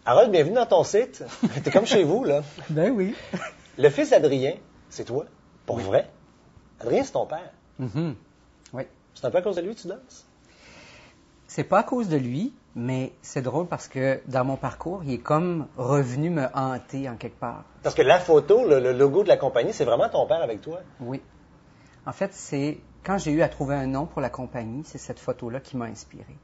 Harold, bienvenue dans ton site. T'es comme chez vous, là. Ben oui. Le fils d'Adrien, c'est toi, pour Oui. vrai. Adrien, c'est ton père. Oui. C'est un peu à cause de lui que tu danses? C'est pas à cause de lui, mais c'est drôle parce que dans mon parcours, il est comme revenu me hanter en quelque part. Parce que la photo, le logo de la compagnie, c'est vraiment ton père avec toi. Oui. En fait, c'est quand j'ai eu à trouver un nom pour la compagnie, c'est cette photo-là qui m'a inspiré.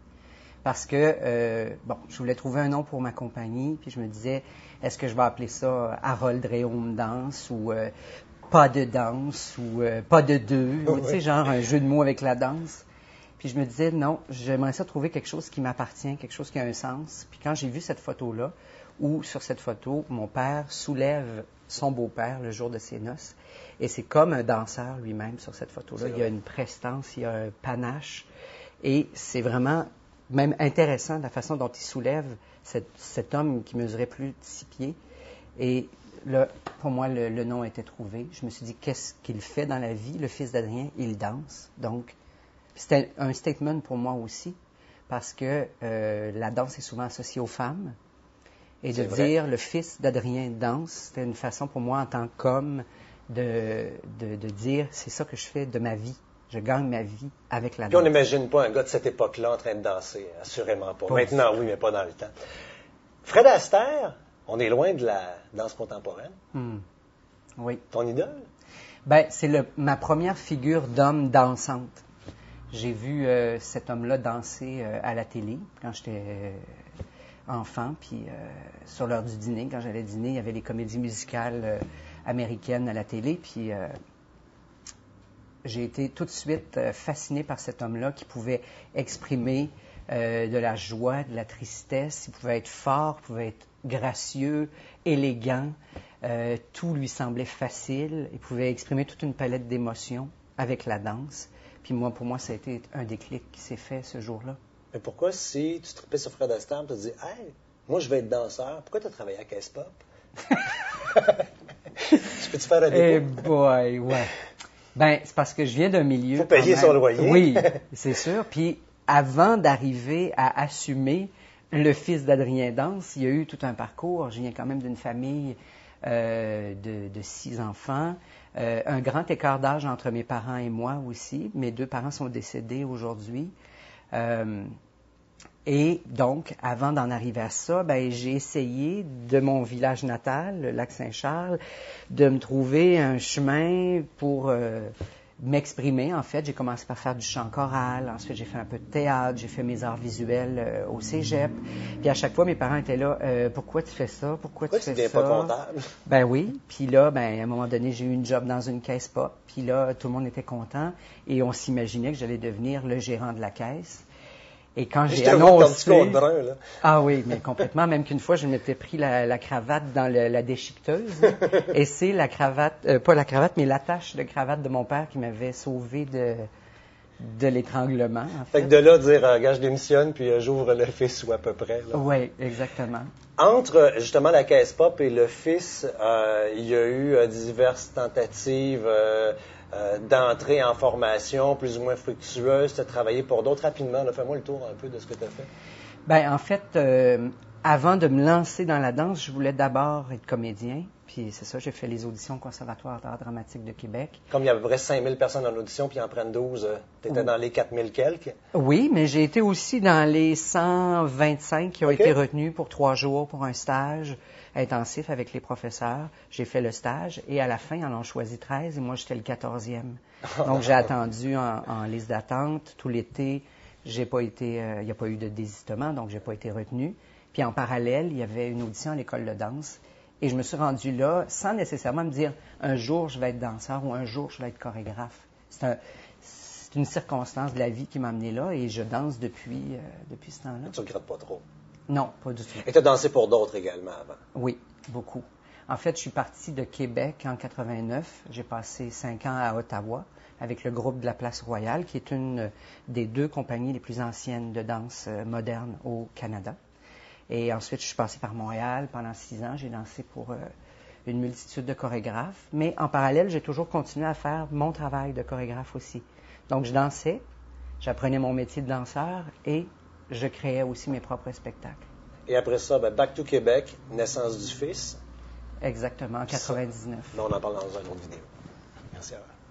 Parce que, je voulais trouver un nom pour ma compagnie, puis je me disais, est-ce que je vais appeler ça Harold Réaume Danse ou Pas de danse ou Pas de deux, ou, tu sais, genre un jeu de mots avec la danse. Puis je me disais, non, j'aimerais ça trouver quelque chose qui m'appartient, quelque chose qui a un sens. Puis quand j'ai vu cette photo-là, où sur cette photo, mon père soulève son beau-père le jour de ses noces, et c'est comme un danseur lui-même sur cette photo-là. Il y a une prestance, il y a un panache, et c'est vraiment même intéressant la façon dont il soulève cet homme qui mesurait plus de 6 pieds. Et là, pour moi, le nom était trouvé. Je me suis dit, qu'est-ce qu'il fait dans la vie? Le fils d'Adrien, il danse. Donc, c'était un statement pour moi aussi, parce que la danse est souvent associée aux femmes. Et de dire le fils d'Adrien danse, c'était une façon pour moi en tant qu'homme de dire c'est ça que je fais de ma vie. Je gagne ma vie avec la danse. Puis on n'imagine pas un gars de cette époque-là en train de danser, assurément pas. Maintenant, oui, mais pas dans le temps. Fred Astaire, on est loin de la danse contemporaine. Oui. Ton idole? Ben, c'est ma première figure d'homme dansante. J'ai vu cet homme-là danser à la télé quand j'étais enfant, puis sur l'heure du dîner, quand j'allais dîner, il y avait les comédies musicales américaines à la télé, puis j'ai été tout de suite fasciné par cet homme-là qui pouvait exprimer de la joie, de la tristesse, il pouvait être fort, il pouvait être gracieux, élégant, tout lui semblait facile, il pouvait exprimer toute une palette d'émotions avec la danse. Puis moi, pour moi, ça a été un déclic qui s'est fait ce jour-là. Mais pourquoi, si tu tripais sur Fred Astaire, tu te dis, hey, moi, je vais être danseur, pourquoi tu as travaillé à Caisse Pop? Tu peux-tu faire un déco? Eh boy, ouais. Ben, c'est parce que je viens d'un milieu. Faut payer son loyer. Oui, c'est sûr. Puis avant d'arriver à assumer le fils d'Adrien Danse, il y a eu tout un parcours. Je viens quand même d'une famille de 6 enfants. Un grand écart d'âge entre mes parents et moi aussi. Mes 2 parents sont décédés aujourd'hui. Et donc, avant d'en arriver à ça, ben, j'ai essayé de mon village natal, le Lac-Saint-Charles, de me trouver un chemin pour m'exprimer. En fait, j'ai commencé par faire du chant choral. Ensuite, j'ai fait un peu de théâtre. J'ai fait mes arts visuels au cégep. Puis à chaque fois, mes parents étaient là. Pourquoi tu fais ça? Pourquoi tu fais ça? Pourquoi tu n'es pas comptable? Ben oui. Puis là, ben, à un moment donné, j'ai eu une job dans une caisse pop. Puis là, tout le monde était content. Et on s'imaginait que j'allais devenir le gérant de la caisse. Et quand j'ai annoncé... brun, là. Ah oui, mais complètement. Même qu'une fois, je m'étais pris la cravate dans la déchiqueteuse. Et c'est la cravate, pas la cravate, mais l'attache de cravate de mon père qui m'avait sauvé de l'étranglement, en fait. Fait que de là, dire, gars, je démissionne, puis j'ouvre le fils ou à peu près. Oui, exactement. Entre, justement, la Caisse Pop et le fils, il y a eu diverses tentatives d'entrée en formation plus ou moins fructueuses. Tu as travaillé pour d'autres rapidement. Fais-moi le tour un peu de ce que tu as fait. Ben, en fait, avant de me lancer dans la danse, je voulais d'abord être comédien. Puis c'est ça, j'ai fait les auditions au Conservatoire d'art dramatique de Québec. Comme il y a à peu près 5000 personnes en audition, puis ils en prennent 12, tu étais dans les 4000 quelques. Oui, mais j'ai été aussi dans les 125 qui ont été retenus pour 3 jours pour un stage intensif avec les professeurs. J'ai fait le stage et à la fin, ils en ont choisi 13 et moi, j'étais le 14e. Donc, j'ai attendu en liste d'attente tout l'été. J'ai pas été, il n'y a pas eu de désistement, donc j'ai pas été retenu. Puis en parallèle, il y avait une audition à l'école de danse. Et je me suis rendu là sans nécessairement me dire un jour je vais être danseur ou un jour je vais être chorégraphe. C'est une circonstance de la vie qui m'a amené là et je danse depuis ce temps-là. Tu ne regrettes pas trop? Non, pas du tout. Et tu as dansé pour d'autres également avant? Oui, beaucoup. En fait, je suis partie de Québec en 89. J'ai passé 5 ans à Ottawa avec le groupe de la Place Royale, qui est une des 2 compagnies les plus anciennes de danse moderne au Canada. Et ensuite, je suis passée par Montréal pendant 6 ans. J'ai dansé pour une multitude de chorégraphes. Mais en parallèle, j'ai toujours continué à faire mon travail de chorégraphe aussi. Donc, je dansais, j'apprenais mon métier de danseur et je créais aussi mes propres spectacles. Et après ça, Back to Québec, naissance du fils. Exactement, en 99. Là, on en parle dans une autre vidéo. Merci à vous.